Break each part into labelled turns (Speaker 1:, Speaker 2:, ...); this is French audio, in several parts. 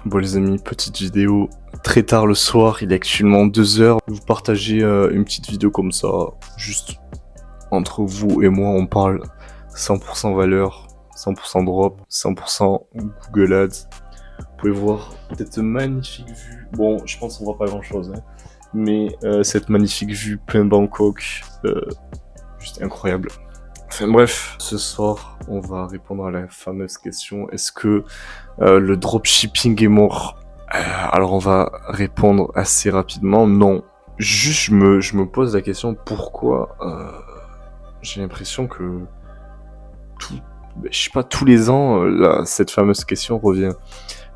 Speaker 1: Bon les amis, petite vidéo très tard le soir, il est actuellement 2 heures. Vous partagez une petite vidéo comme ça, juste entre vous et moi, on parle 100% valeur, 100% drop, 100% Google Ads. Vous pouvez voir cette magnifique vue. Bon, je pense qu'on voit pas grand chose, hein, mais cette magnifique vue plein Bangkok, juste incroyable. Enfin bref, ce soir, on va répondre à la fameuse question, est-ce que le dropshipping est mort? Alors on va répondre assez rapidement, non. Juste je me pose la question pourquoi j'ai l'impression que je sais pas, tous les ans cette fameuse question revient.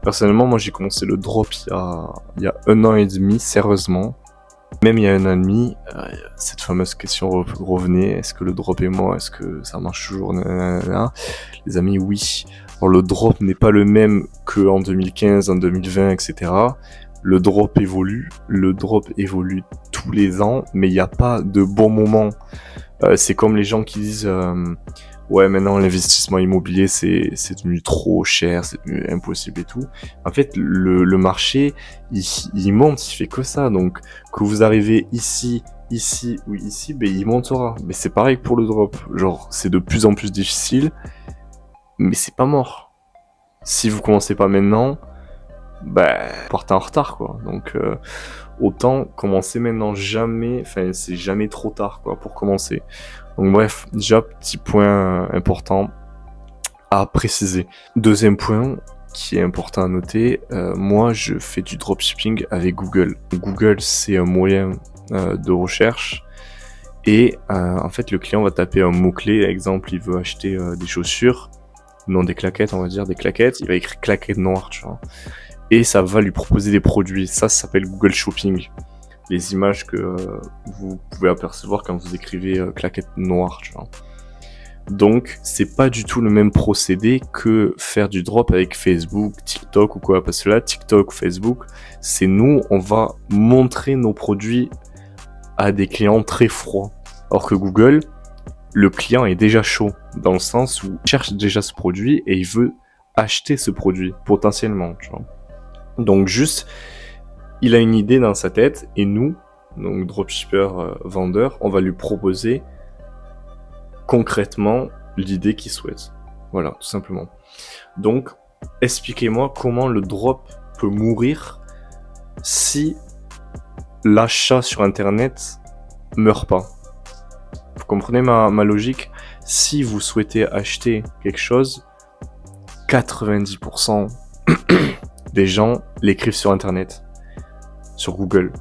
Speaker 1: Personnellement, moi j'ai commencé le drop il y a 1 an et demi, sérieusement. Même il y a 1 an et demi, cette fameuse question revenait, est-ce que le drop est mort, est-ce que ça marche toujours, nanana. Les amis, oui. Alors, le drop n'est pas le même qu'en 2015, en 2020, etc. Le drop évolue tous les ans, mais il n'y a pas de bon moment. C'est comme les gens qui disent ouais, maintenant l'investissement immobilier c'est devenu trop cher, c'est devenu impossible et tout. En fait, le marché il monte, il fait que ça. Donc que vous arrivez ici ou ici, ben il montera. Mais c'est pareil pour le drop. Genre c'est de plus en plus difficile, mais c'est pas mort. Si vous commencez pas maintenant, bah vous partez en retard quoi. Donc autant commencer maintenant, c'est jamais trop tard quoi pour commencer. Donc bref, déjà petit point important à préciser. Deuxième point qui est important à noter, moi je fais du dropshipping avec Google. Google c'est un moyen de recherche et en fait le client va taper un mot-clé, exemple il veut acheter des chaussures, non des claquettes, on va dire des claquettes, il va écrire claquettes noires, tu vois. Et ça va lui proposer des produits, ça s'appelle Google Shopping. Les images que vous pouvez apercevoir quand vous écrivez claquettes noires, tu vois. Donc, c'est pas du tout le même procédé que faire du drop avec Facebook, TikTok ou quoi. Parce que là, TikTok, Facebook, c'est nous, on va montrer nos produits à des clients très froids. Alors que Google, le client est déjà chaud, dans le sens où il cherche déjà ce produit et il veut acheter ce produit, potentiellement, tu vois. Donc juste, il a une idée dans sa tête et nous, donc dropshipper, vendeur, on va lui proposer concrètement l'idée qu'il souhaite. Voilà, tout simplement. Donc, expliquez-moi comment le drop peut mourir si l'achat sur Internet meurt pas. Vous comprenez ma logique? Si vous souhaitez acheter quelque chose, 90% des gens l'écrivent sur Internet, sur Google.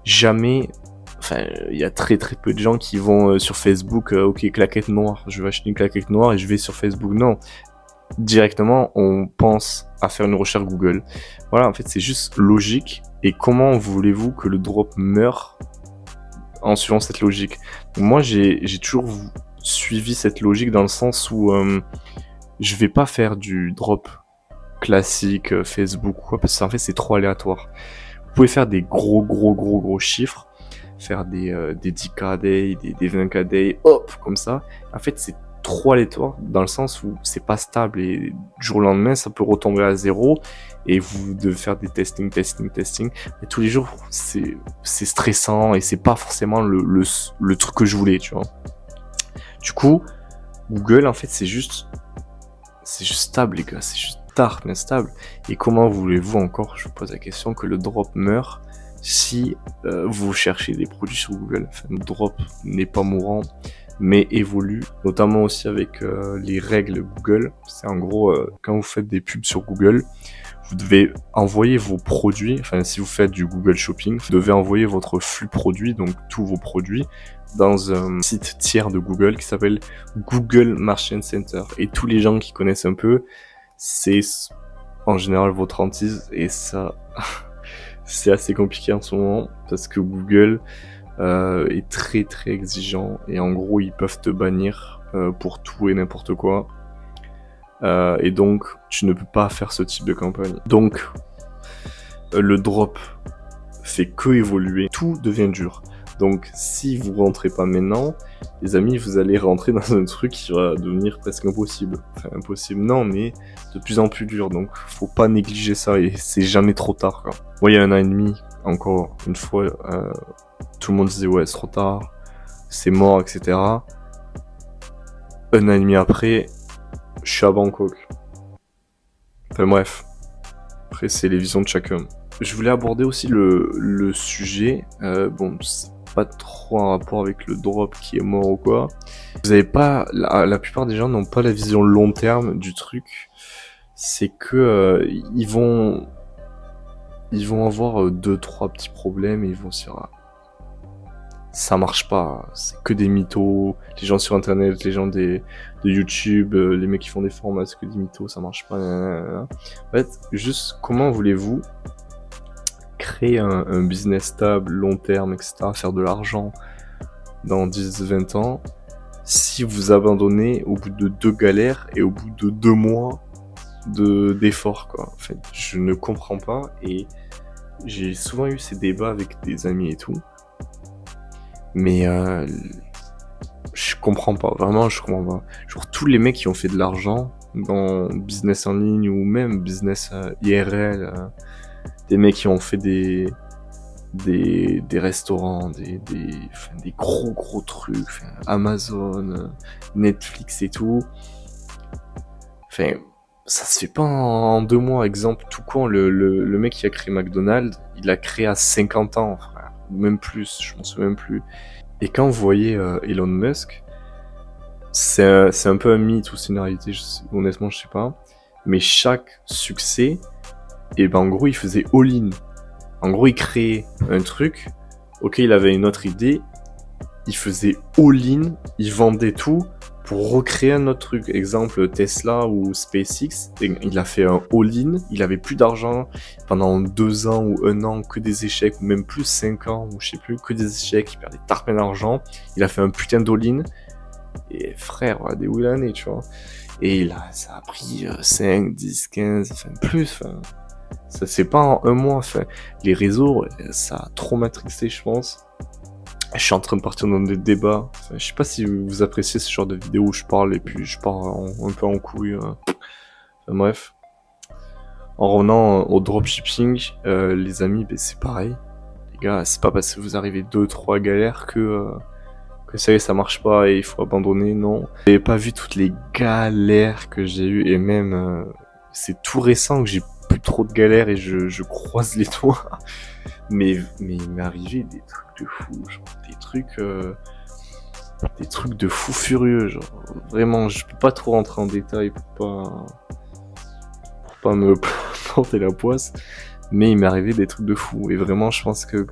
Speaker 1: Jamais, enfin, il y a très peu de gens qui vont sur Facebook, ok, claquette noire, je vais acheter une claquette noire et je vais sur Facebook. Non, directement, on pense à faire une recherche Google. Voilà, en fait, c'est juste logique. Et comment voulez-vous que le drop meure en suivant cette logique? Donc moi, j'ai toujours suivi cette logique dans le sens où je vais pas faire du drop classique Facebook quoi, parce que en fait, c'est trop aléatoire. Vous pouvez faire des gros chiffres, faire des 10K a day, des 20K a day, hop, comme ça. En fait, c'est trop aléatoire dans le sens où c'est pas stable et du jour au lendemain, ça peut retomber à zéro et vous devez faire des testing. Et tous les jours, c'est stressant et c'est pas forcément le truc que je voulais, tu vois. Du coup, Google, en fait, c'est juste stable, les gars, c'est juste tard, mais stable. Et comment voulez-vous encore, je vous pose la question, que le drop meure si vous cherchez des produits sur Google? Enfin, le drop n'est pas mourant, mais évolue, notamment aussi avec les règles Google. C'est en gros, quand vous faites des pubs sur Google, vous devez envoyer vos produits, enfin si vous faites du Google Shopping, vous devez envoyer votre flux produit, donc tous vos produits, dans un site tiers de Google qui s'appelle Google Merchant Center. Et tous les gens qui connaissent un peu, c'est en général votre hantise, et ça, c'est assez compliqué en ce moment, parce que Google est très exigeant, et en gros ils peuvent te bannir pour tout et n'importe quoi. Et donc tu ne peux pas faire ce type de campagne. Donc le drop fait que évoluer, tout devient dur. Donc si vous rentrez pas maintenant, les amis, vous allez rentrer dans un truc qui va devenir presque impossible. Enfin, impossible, non, mais de plus en plus dur. Donc, faut pas négliger ça et c'est jamais trop tard, quoi. Moi, il y a 1 an et demi, encore une fois, tout le monde disait, ouais, c'est trop tard, c'est mort, etc. 1 an et demi après, je suis à Bangkok. Enfin, bref. Après, c'est les visions de chacun. Je voulais aborder aussi le sujet. Bon, c'est pas trop en rapport avec le drop qui est mort ou quoi. Vous avez pas, la plupart des gens n'ont pas la vision long terme du truc. C'est que ils vont avoir 2-3 petits problèmes et ils vont se dire, ça marche pas, c'est que des mythos. Les gens sur internet, les gens de YouTube, les mecs qui font des formats, c'est que des mythos, ça marche pas. En fait, juste comment voulez-vous créer un business stable, long terme, etc., faire de l'argent dans 10-20 ans, si vous abandonnez au bout de 2 galères et au bout de 2 mois d'efforts, quoi. En fait, je ne comprends pas et j'ai souvent eu ces débats avec des amis et tout, mais je comprends pas, vraiment je comprends pas. Genre tous les mecs qui ont fait de l'argent dans business en ligne ou même business IRL, des mecs qui ont fait des restaurants, des gros trucs, Amazon, Netflix et tout. Enfin, ça se fait pas en 2 mois. Exemple tout con, le mec qui a créé McDonald's, il l'a créé à 50 ans, frère. Ou même plus, je m'en souviens même plus. Et quand vous voyez Elon Musk, c'est un peu un mythe ou c'est une réalité, honnêtement je sais pas. Mais chaque succès, et ben en gros il faisait all-in. En gros, il créait un truc, ok, il avait une autre idée, il faisait all-in, il vendait tout pour recréer un autre truc. Exemple, Tesla ou SpaceX, il a fait un all-in, il avait plus d'argent pendant 2 ans ou 1 an, que des échecs, ou même plus 5 ans, ou je sais plus, que des échecs, il perdait tarpin d'argent, il a fait un putain d'all-in, et frère, voilà, des années, tu vois. Et là, ça a pris 5, 10, 15, enfin plus, enfin... Ça c'est pas en 1 mois, enfin, les réseaux, ça a trop matrixé, je pense. Je suis en train de partir dans des débats. Enfin, je sais pas si vous appréciez ce genre de vidéos où je parle et puis je pars un peu en couille. Enfin, bref. En revenant au dropshipping, les amis, ben, c'est pareil. Les gars, c'est pas parce que vous arrivez 2-3 galères que ça y est, ça marche pas et il faut abandonner, non. J'avais pas vu toutes les galères que j'ai eues et même c'est tout récent que j'ai plus trop de galères et je croise les doigts. Mais il m'est arrivé des trucs de fou, genre des trucs de fou furieux, genre vraiment, je peux pas trop rentrer en détail pour pas me porter la poisse, mais il m'est arrivé des trucs de fou et vraiment, je pense que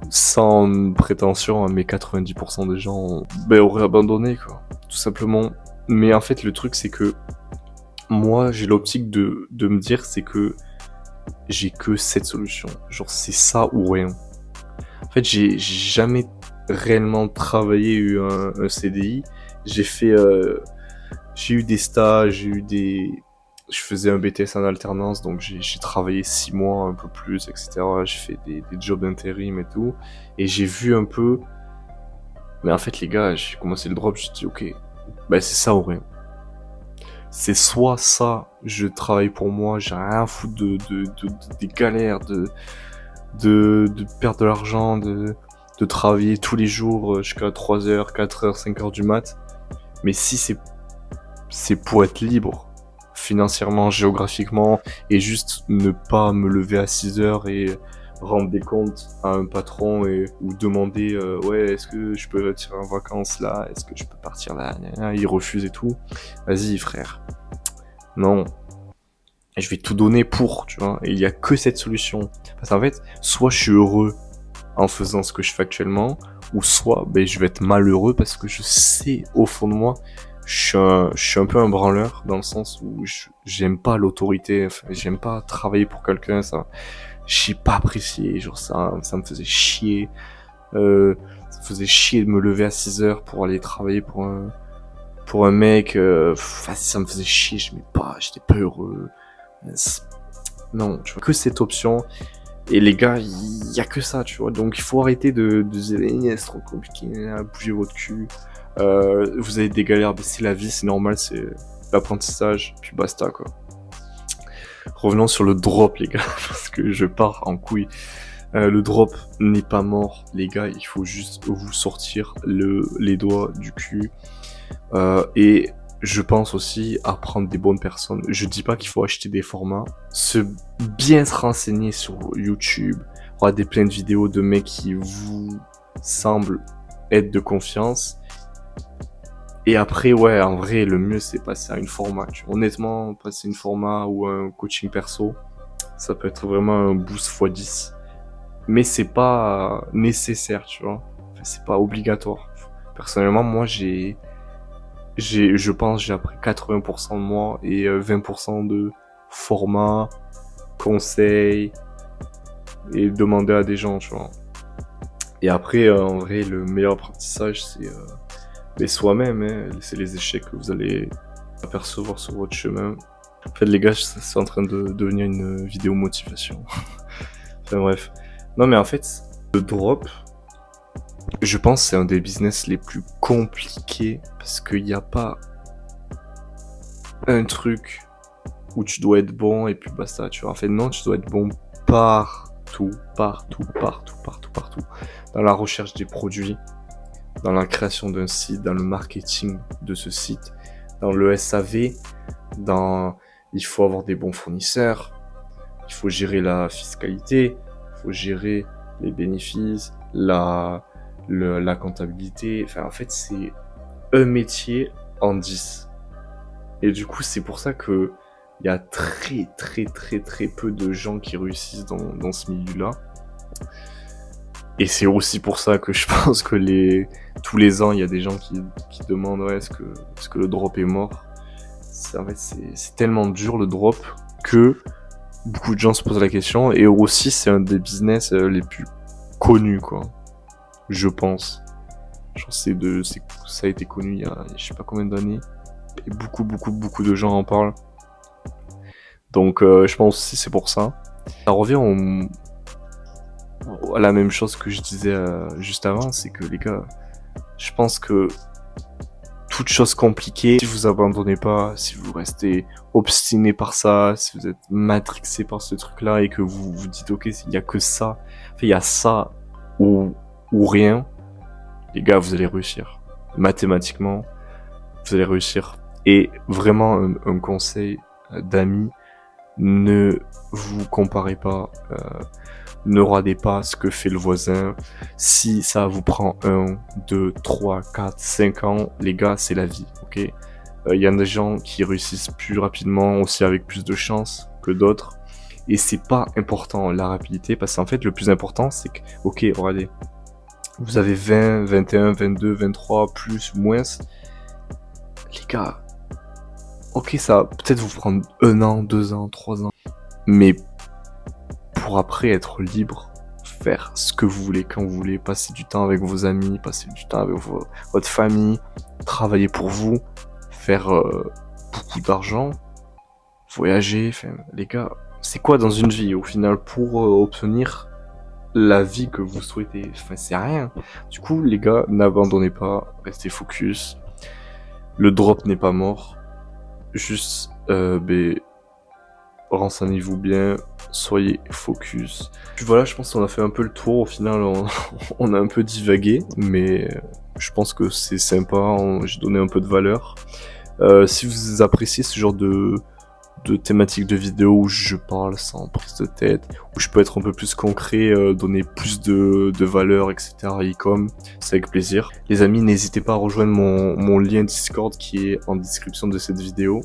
Speaker 1: sans prétention, mais 90% des gens auraient abandonné, quoi, tout simplement. Mais en fait, le truc, c'est que moi, j'ai l'optique de me dire, c'est que j'ai que cette solution. Genre, c'est ça ou rien. En fait, j'ai jamais réellement travaillé, eu un CDI. J'ai eu des stages, je faisais un BTS en alternance, donc j'ai travaillé 6 mois, un peu plus, etc. J'ai fait des jobs d'intérim et tout. Et j'ai vu un peu... Mais en fait, les gars, j'ai commencé le drop, j'ai dit, ok, bah c'est ça ou rien. C'est soit ça, je travaille pour moi, j'ai rien à foutre des galères, de perdre de l'argent, de travailler tous les jours jusqu'à 3h, 4h, 5h du mat. Mais si c'est pour être libre, financièrement, géographiquement, et juste ne pas me lever à 6h et rendre des comptes à un patron ou demander ouais, est-ce que je peux partir en vacances là, est-ce que je peux partir là, il refuse et tout. Vas-y frère, non, je vais tout donner pour, tu vois, et il y a que cette solution. Parce qu'en fait, soit je suis heureux en faisant ce que je fais actuellement, ou soit je vais être malheureux parce que je sais au fond de moi, je suis un peu un branleur dans le sens où j'aime pas l'autorité, enfin, j'aime pas travailler pour quelqu'un, ça j'ai pas apprécié, genre ça me faisait chier, ça me faisait chier de me lever à 6h pour aller travailler pour un mec, ça me faisait chier, j'étais pas heureux. Non, tu vois, que cette option. Et les gars, il y a que ça, tu vois. Donc il faut arrêter de dire c'est trop compliqué, à bouger votre cul, Vous avez des galères, mais c'est la vie, c'est normal, c'est l'apprentissage, puis basta quoi. Revenons sur le drop les gars, parce que je pars en couille. Le drop n'est pas mort les gars, il faut juste vous sortir les doigts du cul. Et je pense aussi à prendre des bonnes personnes. Je dis pas qu'il faut acheter des formats, bien se renseigner sur YouTube, regarder plein de vidéos de mecs qui vous semblent être de confiance. Et après, ouais, en vrai, le mieux, c'est passer à une format. Honnêtement, passer une format ou un coaching perso, ça peut être vraiment un boost x10. Mais c'est pas nécessaire, tu vois. Enfin, c'est pas obligatoire. Personnellement, moi, je pense, j'ai appris 80% de moi et 20% de format, conseils et demander à des gens, tu vois. Et après, en vrai, le meilleur apprentissage, c'est soi-même, hein. C'est les échecs que vous allez apercevoir sur votre chemin. En fait, les gars, c'est en train de devenir une vidéo motivation. Enfin bref. Non, mais en fait, le drop, je pense que c'est un des business les plus compliqués parce qu'il n'y a pas un truc où tu dois être bon et puis basta, tu vois. En fait, non, tu dois être bon partout. Dans la recherche des produits, dans la création d'un site, dans le marketing de ce site, dans le SAV, il faut avoir des bons fournisseurs, il faut gérer la fiscalité, il faut gérer les bénéfices, la comptabilité. Enfin, en fait, c'est un métier en 10. Et du coup, c'est pour ça que il y a très peu de gens qui réussissent dans ce milieu-là. Et c'est aussi pour ça que je pense que tous les ans, il y a des gens qui demandent ouais, est-ce que le drop est mort. En fait, c'est tellement dur le drop que beaucoup de gens se posent la question. Et aussi, c'est un des business les plus connus, quoi. Je pense. Genre, ça a été connu il y a je sais pas combien d'années. Et beaucoup de gens en parlent. Donc, je pense aussi c'est pour ça. Ça revient à la même chose que je disais juste avant, c'est que les gars, je pense que toute chose compliquée, si vous abandonnez pas, si vous restez obstiné par ça, si vous êtes matrixé par ce truc-là et que vous vous dites ok, il y a que ça, enfin, il y a ça ou rien, les gars, vous allez réussir. Mathématiquement, vous allez réussir. Et vraiment un conseil d'amis, ne vous comparez pas, ne regardez pas ce que fait le voisin. Si ça vous prend 1, 2, 3, 4, 5 ans, les gars, c'est la vie, ok? Il y a des gens qui réussissent plus rapidement, aussi avec plus de chance que d'autres. Et c'est pas important la rapidité, parce qu'en fait, le plus important, c'est que, ok, regardez, vous avez 20, 21, 22, 23, plus, moins. Les gars, ok, ça va peut-être vous prendre 1 an, 2 ans, 3 ans. Mais pour après être libre, faire ce que vous voulez, quand vous voulez, passer du temps avec vos amis, passer du temps avec votre famille, travailler pour vous, faire beaucoup d'argent, voyager, enfin, les gars, c'est quoi dans une vie au final pour obtenir la vie que vous souhaitez? Enfin, c'est rien. Du coup, les gars, n'abandonnez pas, restez focus. Le drop n'est pas mort. Juste, renseignez-vous bien, soyez focus. Puis voilà, je pense qu'on a fait un peu le tour. Au final, on a un peu divagué, mais je pense que c'est sympa. J'ai donné un peu de valeur. Si vous appréciez ce genre de thématiques de vidéo où je parle sans prise de tête, où je peux être un peu plus concret, donner plus de valeur, etc. e-com, c'est avec plaisir. Les amis, n'hésitez pas à rejoindre mon lien Discord qui est en description de cette vidéo.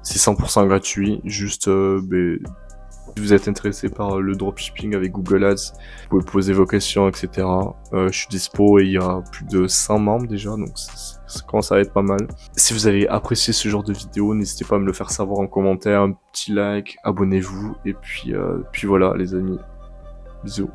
Speaker 1: C'est 100% gratuit, juste si vous êtes intéressé par le dropshipping avec Google Ads, vous pouvez poser vos questions, etc. Je suis dispo et il y a plus de 100 membres déjà, donc ça commence à être pas mal. Si vous avez apprécié ce genre de vidéo, n'hésitez pas à me le faire savoir en commentaire, un petit like, abonnez-vous, et puis voilà les amis, bisous.